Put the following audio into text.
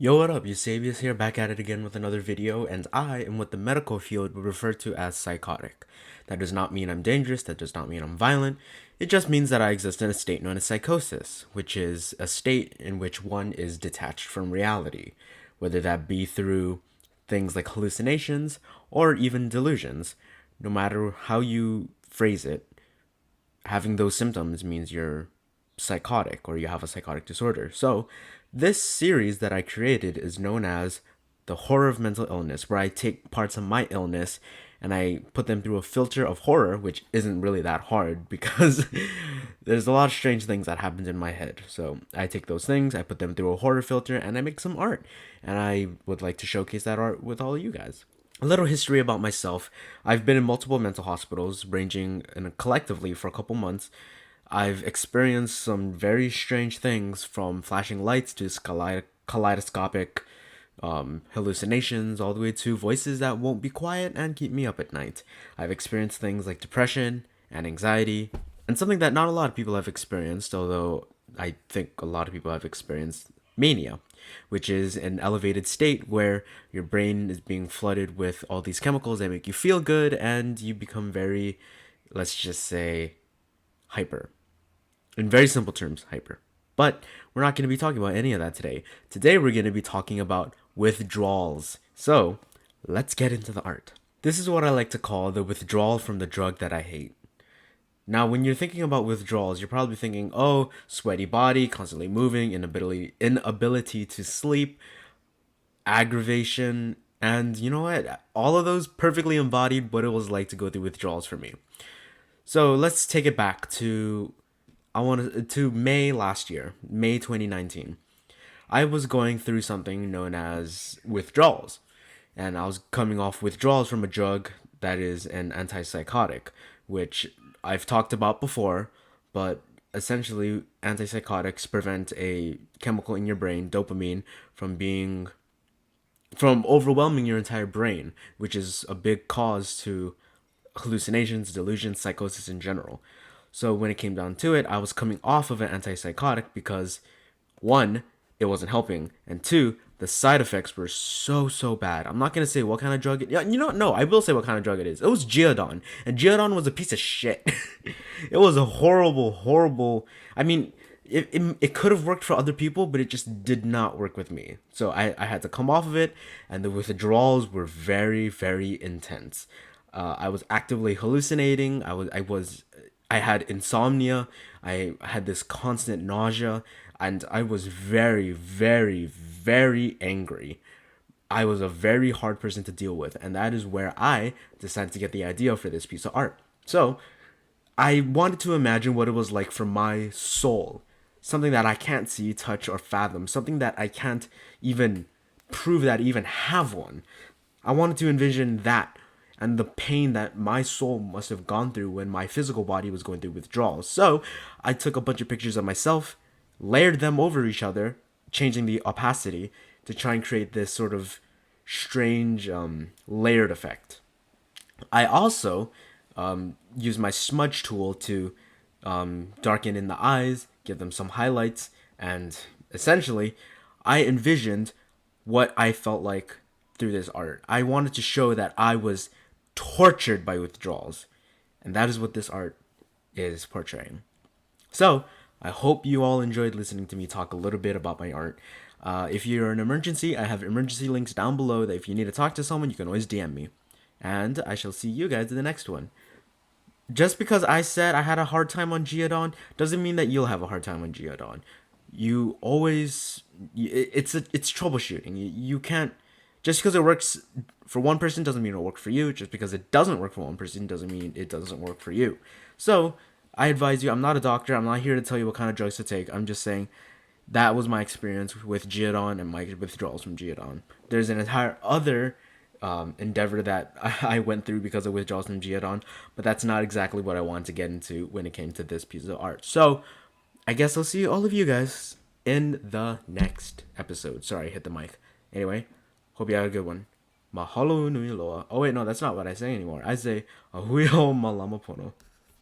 Yo, what up? Eusebius here, back at it again with another video, and I am what the medical field would refer to as psychotic. That does not mean I'm dangerous, that does not mean I'm violent, it just means that I exist in a state known as psychosis, which is a state in which one is detached from reality, whether that be through things like hallucinations or even delusions. No matter how you phrase it, having those symptoms means you're psychotic or you have a psychotic disorder. So, this series that I created is known as The Horror of Mental Illness, where I take parts of my illness and I put them through a filter of horror, which isn't really that hard because there's a lot of strange things that happen in my head. So, I take those things, I put them through a horror filter, and I make some art. And I would like to showcase that art with all of you guys. A little history about myself. I've been in multiple mental hospitals, ranging in collectively for a couple months. I've experienced some very strange things, from flashing lights to kaleidoscopic hallucinations, all the way to voices that won't be quiet and keep me up at night. I've experienced things like depression and anxiety, and something that not a lot of people have experienced, although I think a lot of people have experienced mania, which is an elevated state where your brain is being flooded with all these chemicals that make you feel good and you become very, let's just say, hyper. In very simple terms, hyper. But we're not going to be talking about any of that today. Today we're going to be talking about withdrawals. So let's get into the art. This is what I like to call the withdrawal from the drug that I hate. Now, when you're thinking about withdrawals, you're probably thinking, oh, sweaty body, constantly moving, inability to sleep, aggravation, and you know what? All of those perfectly embodied what it was like to go through withdrawals for me. So let's take it back to May last year, May 2019. I was going through something known as withdrawals, and I was coming off withdrawals from a drug that is an antipsychotic, which I've talked about before, but essentially antipsychotics prevent a chemical in your brain, dopamine, from overwhelming your entire brain, which is a big cause to hallucinations, delusions, psychosis in general. So when it came down to it, I was coming off of an antipsychotic because, one, it wasn't helping, and two, the side effects were so bad. I'm not gonna say what kind of drug it. Yeah, you know what? No, I will say what kind of drug it is. It was Geodon, and Geodon was a piece of shit. It was a horrible. I mean, it could have worked for other people, but it just did not work with me. So I had to come off of it, and the withdrawals were very intense. I was actively hallucinating. I had insomnia. I had this constant nausea, and I was very angry. I was a very hard person to deal with, and that is where I decided to get the idea for this piece of art. So, I wanted to imagine what it was like for my soul, something that I can't see, touch, or fathom, something that I can't even prove that I even have one. I wanted to envision that and the pain that my soul must have gone through when my physical body was going through withdrawals. So I took a bunch of pictures of myself, layered them over each other, changing the opacity to try and create this sort of strange layered effect. I also used my smudge tool to darken in the eyes, give them some highlights, and essentially, I envisioned what I felt like through this art. I wanted to show that I was tortured by withdrawals, and that is what this art is portraying. So, I hope you all enjoyed listening to me talk a little bit about my art. If you're in an emergency, I have emergency links down below that if you need to talk to someone, you can always DM me. And I shall see you guys in the next one. Just because I said I had a hard time on Geodon doesn't mean that you'll have a hard time on Geodon. You always it's troubleshooting. You can't, just because it works for one person doesn't mean it'll work for you. Just because it doesn't work for one person doesn't mean it doesn't work for you. So I advise you. I'm not a doctor. I'm not here to tell you what kind of drugs to take. I'm just saying that was my experience with Geodon and my withdrawals from Geodon. There's an entire other endeavor that I went through because of withdrawals from Geodon, but that's not exactly what I wanted to get into when it came to this piece of art. So I guess I'll see all of you guys in the next episode. Sorry, I hit the mic. Anyway, hope you had a good one. Mahalo nui loa. Oh wait, no, that's not what I say anymore. I say ahuio malama pono.